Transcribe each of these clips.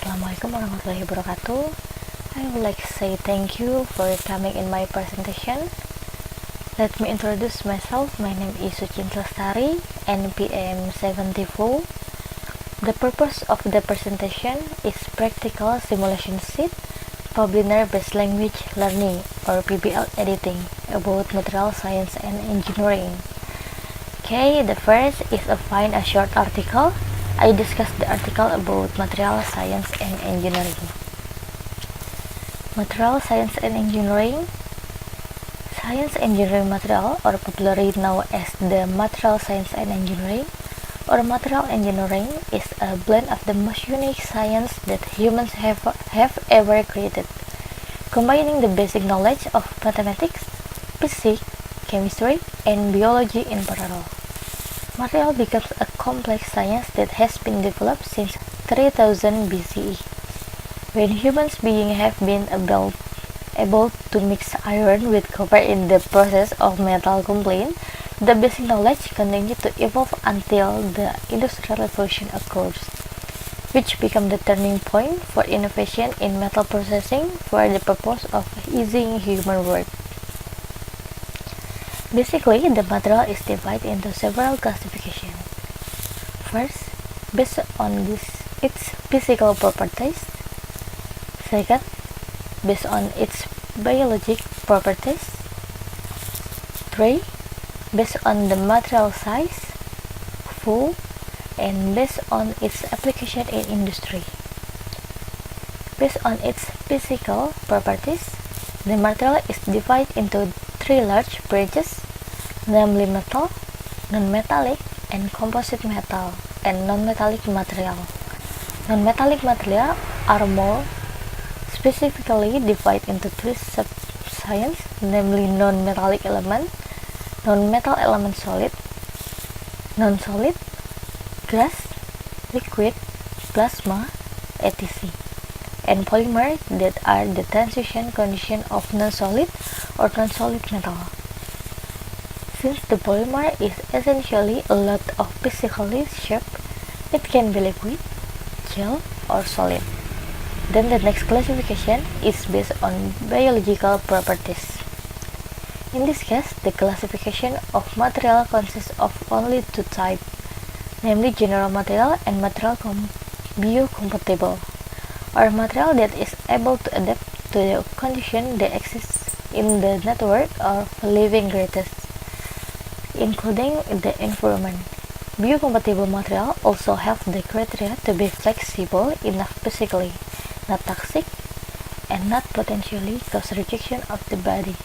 Assalamualaikum warahmatullahi wabarakatuh. I would like to say thank you for coming in my presentation. Let me introduce myself. My name is Suci Inti Lestari, NPM 74. The purpose of the presentation is practical simulation sheet, Publisher-based language learning or Pbll editing about material science and engineering. Okay, the first is find a short article. I discussed the article about material science and engineering. Material science and engineering. Science engineering material, or popularly known as the material science and engineering, or material engineering, is a blend of the most unique science that humans have ever created, combining the basic knowledge of mathematics, physics, chemistry, and biology in parallel. Material becomes a complex science that has been developed since 3000 BCE, when human beings have been able to mix iron with copper in the process of metal coupling. The basic knowledge continued to evolve until the Industrial Revolution occurs, which became the turning point for innovation in metal processing for the purpose of easing human work. Basically, the material is divided into several classifications. First, based on its physical properties. Second, based on its biologic properties. 3. Based on the material size. 4. And based on its application in industry. Based on its physical properties, the material is divided into 3 large branches, namely metal, non-metallic, and composite metal, and non-metallic material. Non-metallic material are more specifically divided into 3 sub-sciences, namely non-metallic element, non-metal element solid, non-solid, gas, liquid, plasma, etc., and polymers that are the transition condition of non-solid or non-solid metal. Since the polymer is essentially a lot of physically shape, it can be liquid, gel, or solid. Then the next classification is based on biological properties. In this case, the classification of material consists of only 2 types, namely general material and material biocompatible, or material that is able to adapt to the condition that exists in the network of living creatures, including the environment. Biocompatible material also have the criteria to be flexible enough physically, not toxic, and not potentially cause rejection of the body,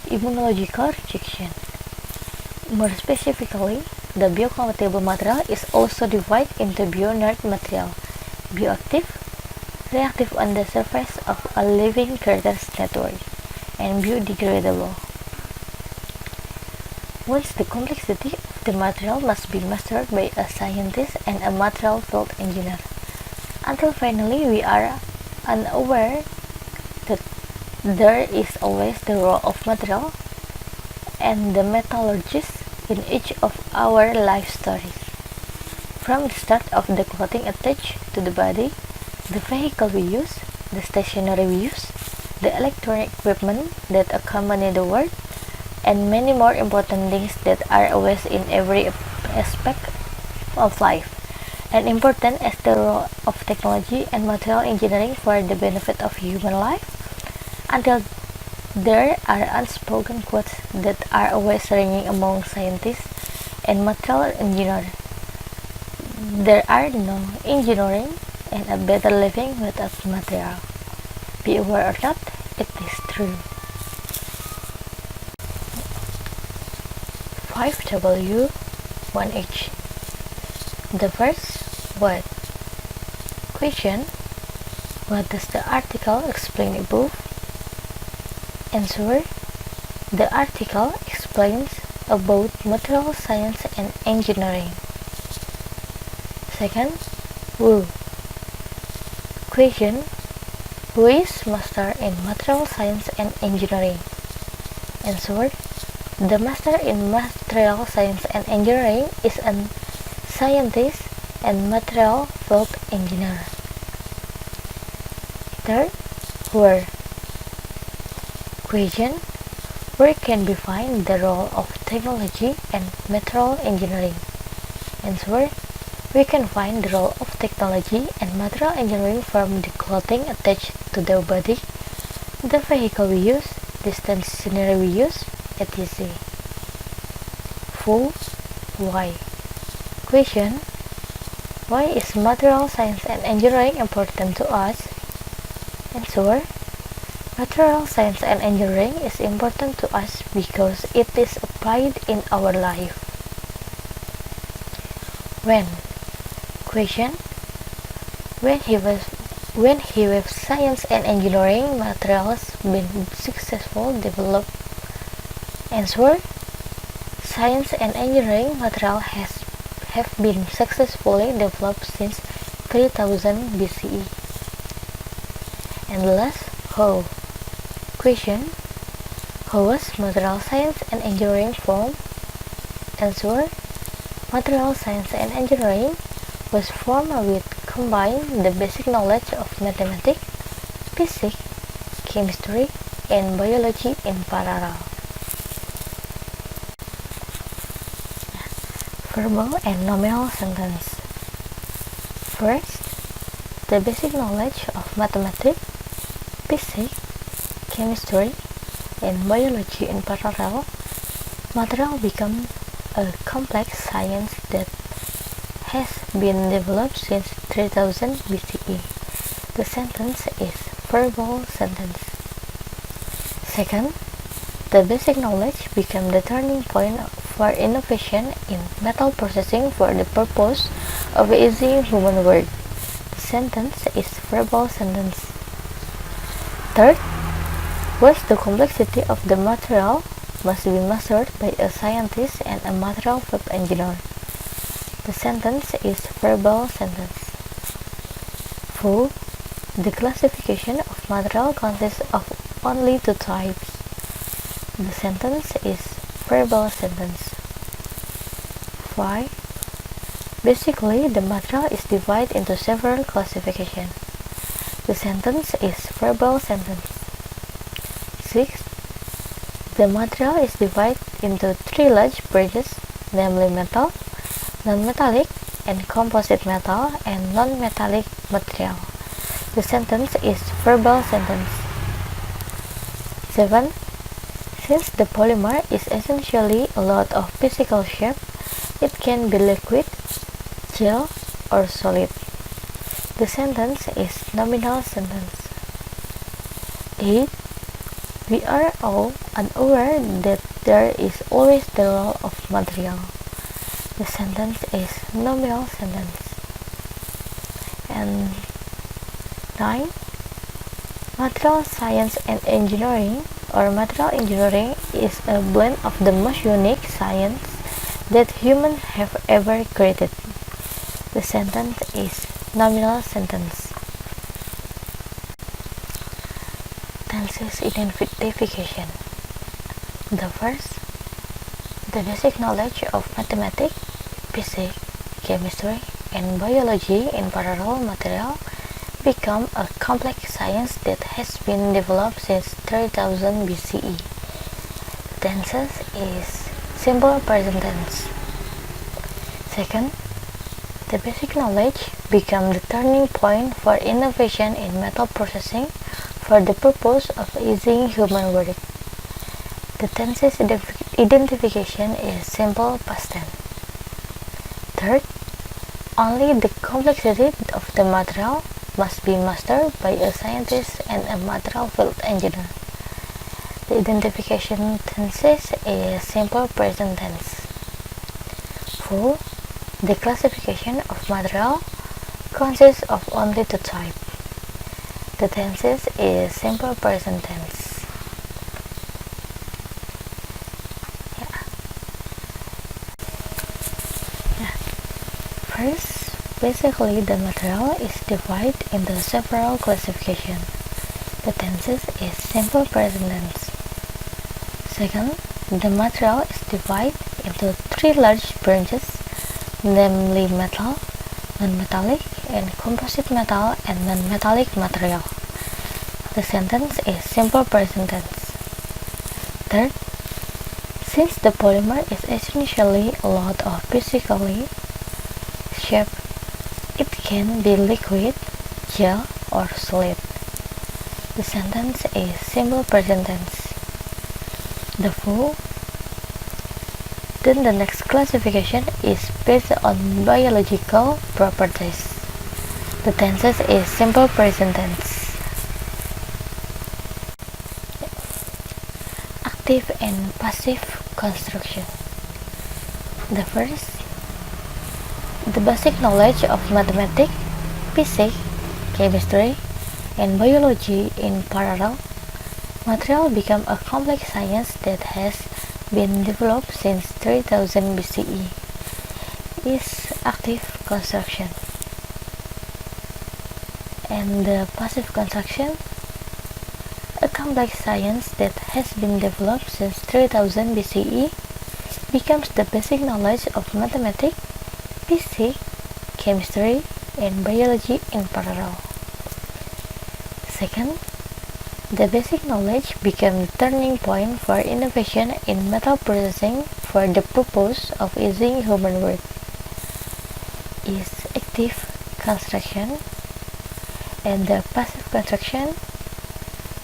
immunological rejection. More specifically, the biocompatible material is also divided into bio-inert material, bioactive, reactive on the surface of a living creature's network, and biodegradable. Once the complexity of the material must be mastered by a scientist and a material field engineer, until finally we are unaware that there is always the role of material and the metallurgist in each of our life stories. From the start of the clothing attached to the body, the vehicle we use, the stationery we use, the electronic equipment that accompany the work, and many more important things that are always in every aspect of life, and important as the role of technology and material engineering for the benefit of human life, until there are unspoken quotes that are always ringing among scientists and material engineers. There are no engineering and a better living without material. Be aware or not, it is true. 5W, 1H. The first, what? Question: what does the article explain above? Answer: the article explains about material science and engineering. Second, who? Question: who is master in material science and engineering? Answer: the master in material science and engineering is a scientist and material field engineer. Third, where. Question: where can we find the role of technology and material engineering? Answer: we can find the role of technology and material engineering from the clothing attached to the body, the vehicle we use, the stationery we use, etc. Full why. Question: why is material science and engineering important to us? Answer: material science and engineering is important to us because it is applied in our life. When. Question: when have science and engineering materials been successfully developed? Answer: science and engineering materials have been successfully developed since 3000 BCE. And last, how. Question: how was material science and engineering formed? Answer: material science and engineering was formed with combine the basic knowledge of mathematics, physics, chemistry, and biology in parallel. Verbal and nominal sentence. First, the basic knowledge of mathematics, physics, chemistry, and biology in parallel, material becomes a complex science that has been developed since 3000 BCE. The sentence is verbal sentence. Second, the basic knowledge became the turning point for innovation in metal processing for the purpose of easing human work. The sentence is verbal sentence. Third, was the complexity of the material must be mastered by a scientist and a material field engineer. The sentence is verbal sentence. 4. The classification of material consists of only two types. The sentence is verbal sentence. 5. Basically, the material is divided into several classifications. The sentence is verbal sentence. 6. The material is divided into three large branches, namely metal, non-metallic, and composite metal and non-metallic material. The sentence is verbal sentence. 7. Since the polymer is essentially a lot of physical shape, it can be liquid, gel, or solid. The sentence is nominal sentence. 8. We are all unaware that there is always the role of material. The sentence is nominal sentence. And 9. Material science and engineering or material engineering is a blend of the most unique science that humans have ever created. The sentence is nominal sentence. Tenses identification. The first, the basic knowledge of mathematics, physics, chemistry, and biology in parallel material become a complex science that has been developed since 3000 BCE. The tenses is simple present tense. Second, the basic knowledge become the turning point for innovation in metal processing for the purpose of easing human work. The tenses identification is simple past tense. Third, only the complexity of the material must be mastered by a scientist and a material field engineer. The identification tenses is simple present tense. 4. The classification of material consists of only two types. The tenses is simple present tense. First, basically the material is divided into several classifications. The tenses is simple present tense. Second, the material is divided into three large branches, namely metal, non-metallic, and composite metal and non-metallic material. The sentence is simple present tense. Third, since the polymer is essentially a lot of physically shape, it can be liquid, gel, or solid. The sentence is simple present tense. Then the next classification is based on biological properties. The tenses is simple present tense. Active and passive construction. The first, the basic knowledge of mathematics, physics, chemistry, and biology in parallel. Material become a complex science that has been developed since 3000 BCE. Is active construction. And the passive construction, a complex science that has been developed since 3000 BCE, becomes the basic knowledge of mathematics, physics, chemistry, and biology in parallel. Second, the basic knowledge became the turning point for innovation in metal processing for the purpose of easing human work. Is active construction. And the passive construction,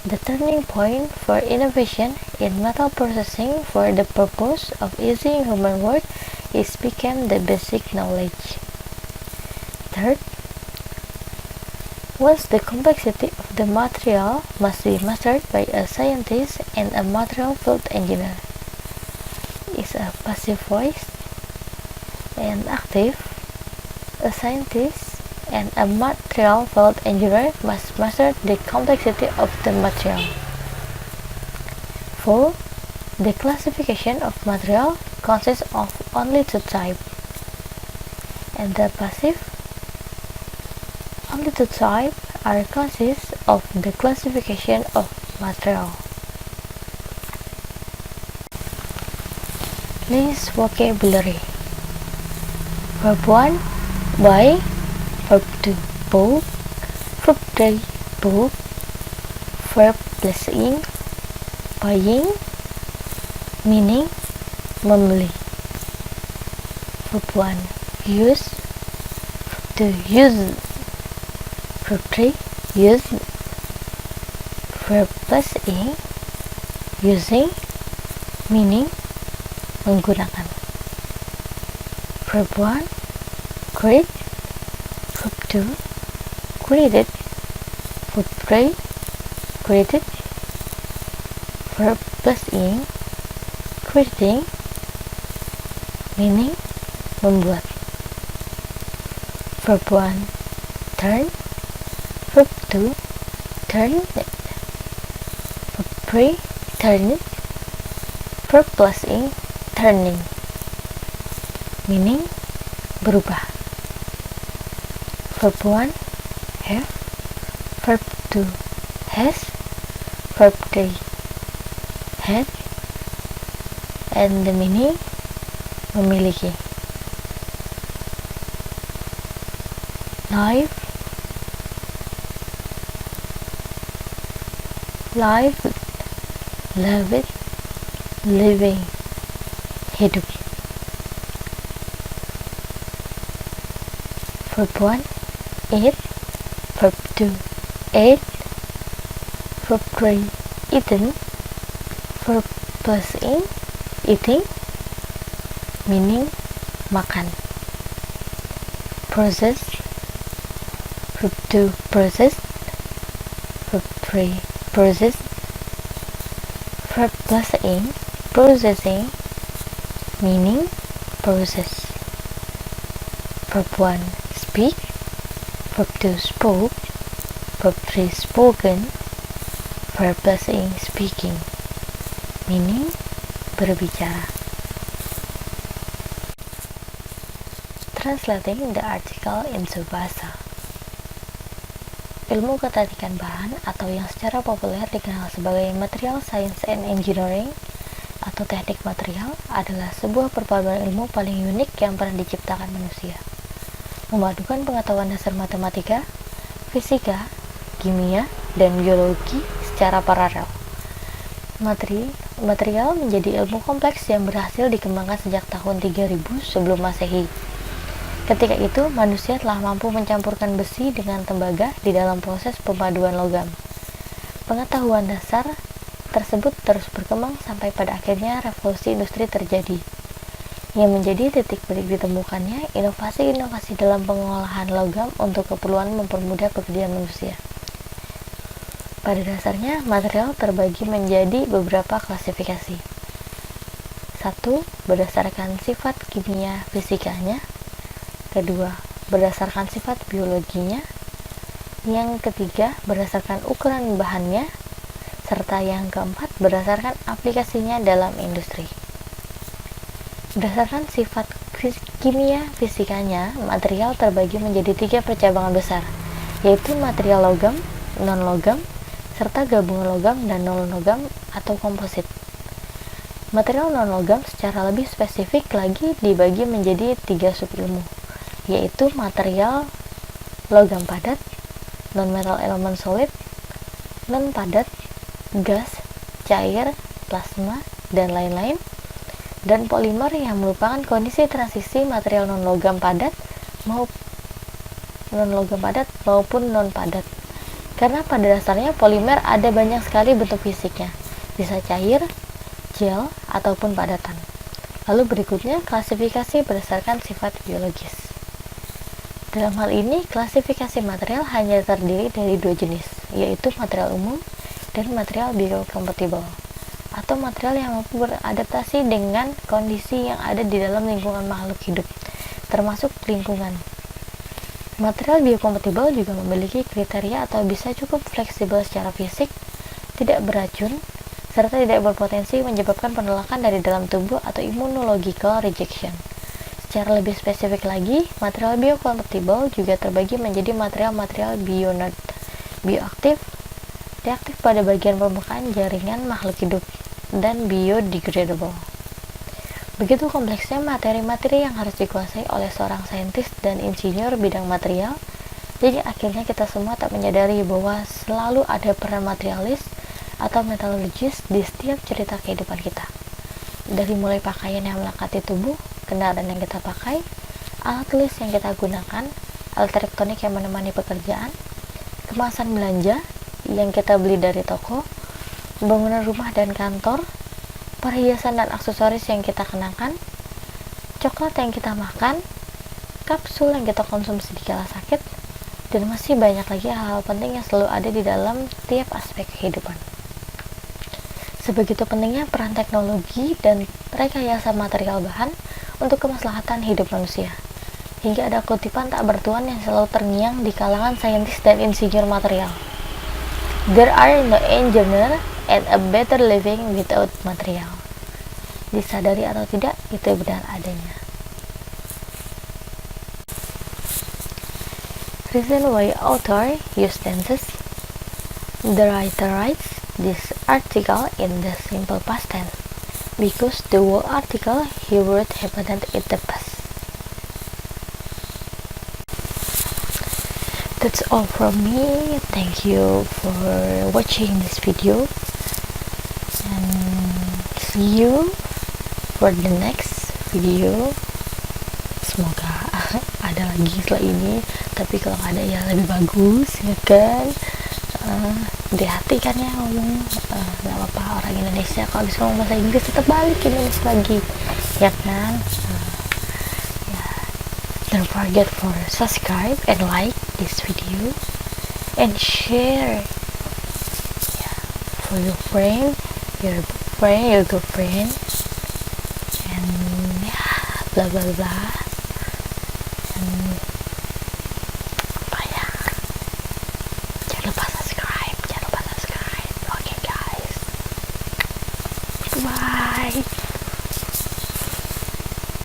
the turning point for innovation in metal processing for the purpose of easing human work is became the basic knowledge. Third, once the complexity of the material must be mastered by a scientist and a material field engineer. Is a passive voice. And active, a scientist and a material field engineer must master the complexity of the material. 4. The classification of material consists of only two types. And the passive, only two types are consists of the classification of material. List vocabulary. Verb 1, buy. Verb 2, book. Verb 3, book. Verb plus ing, buying. Meaning, membeli. Verb 1, use. Verb 2, use. Verb 3, use. Verb plus ing, using. Meaning, menggunakan. Verb 1, create. Verb 2, created. Verb 3, created. Verb plus ing, creating. Meaning, membuat. Verb 1, turn. Verb 2, turn it. Verb 3, turn it. Verb plus ing, turning. Meaning, berubah. Verb 1, have. Verb 2, has. Verb 3, had. And the meaning, memiliki. Life, life, love it, living, hidup. Verb 1, eat. Verb 2, ate. Verb 3, eaten. Verb plus ing, eating. Meaning, makan. Process. Verb 2, process. Verb 3, process. Verb plus ing, processing. Meaning, process. Verb 1, speak. Verb 2, spoke. Verb 3, spoken. Verb plus ing, speaking. Meaning, berbicara. Translating the article into bahasa. Ilmu keteknikan bahan atau yang secara populer dikenal sebagai Material Science and Engineering atau teknik material adalah sebuah perpaduan ilmu paling unik yang pernah diciptakan manusia. Memadukan pengetahuan dasar matematika, fisika, kimia, dan biologi secara paralel. Material menjadi ilmu kompleks yang berhasil dikembangkan sejak tahun 3000 sebelum Masehi. Ketika itu, manusia telah mampu mencampurkan besi dengan tembaga di dalam proses pemaduan logam. Pengetahuan dasar tersebut terus berkembang sampai pada akhirnya revolusi industri terjadi, yang menjadi titik balik ditemukannya inovasi-inovasi dalam pengolahan logam untuk keperluan mempermudah pekerjaan manusia. Pada dasarnya, material terbagi menjadi beberapa klasifikasi. 1. Berdasarkan sifat kimia fisikanya. Kedua, berdasarkan sifat biologinya. Yang ketiga, berdasarkan ukuran bahannya. Serta yang keempat, berdasarkan aplikasinya dalam industri. Berdasarkan sifat kimia fisikanya, material terbagi menjadi 3 percabangan besar, yaitu material logam, non-logam, serta gabungan logam dan non-logam atau komposit. Material non-logam secara lebih spesifik lagi dibagi menjadi 3 subilmu, yaitu material logam padat, non-metal elemen solid, non-padat, gas, cair, plasma, dan lain-lain, dan polimer yang merupakan kondisi transisi material non-logam padat maupun non-padat. Karena pada dasarnya polimer ada banyak sekali bentuk fisiknya, bisa cair, gel, ataupun padatan. Lalu berikutnya klasifikasi berdasarkan sifat biologis. Dalam hal ini, klasifikasi material hanya terdiri dari 2 jenis, yaitu material umum dan material biocompatible, atau material yang mampu beradaptasi dengan kondisi yang ada di dalam lingkungan makhluk hidup, termasuk lingkungan. Material biocompatible juga memiliki kriteria atau bisa cukup fleksibel secara fisik, tidak beracun, serta tidak berpotensi menyebabkan penolakan dari dalam tubuh atau immunological rejection. Secara lebih spesifik lagi, material biocompatible juga terbagi menjadi material-material bioaktif, reaktif pada bagian permukaan jaringan makhluk hidup, dan biodegradable. Begitu kompleksnya materi-materi yang harus dikuasai oleh seorang saintis dan insinyur bidang material, jadi akhirnya kita semua tak menyadari bahwa selalu ada peran materialis atau metallurgis di setiap cerita kehidupan kita. Dari mulai pakaian yang melekati tubuh, kendaraan yang kita pakai, alat tulis yang kita gunakan, alat elektronik yang menemani pekerjaan, kemasan belanja yang kita beli dari toko, bangunan rumah dan kantor, perhiasan dan aksesoris yang kita kenakan, coklat yang kita makan, kapsul yang kita konsumsi di kala sakit, dan masih banyak lagi hal-hal penting yang selalu ada di dalam tiap aspek kehidupan. Sebegitu pentingnya peran teknologi dan rekayasa material bahan untuk kemaslahatan hidup manusia. Hingga ada kutipan tak bertuan yang selalu terngiang di kalangan saintis dan insinyur material. There are no engineer and a better living without material. Disadari atau tidak, itu benar adanya. Reason why author use tenses. The writer writes this article in the simple past tense because the whole article he wrote happened in the past. That's all from me. Thank you for watching this video, and see you for the next video. Semoga ada lagi setelah ini, tapi kalau ada ya lebih bagus, ya kan. Hati-hati kan ya ngomong, nggak apa-apa, orang Indonesia kalau bisa ngomong bahasa Inggris tetap balik Indonesia lagi, ya kan. Don't forget for subscribe and like this video and share for your friend, your girlfriend, and blah blah blah. And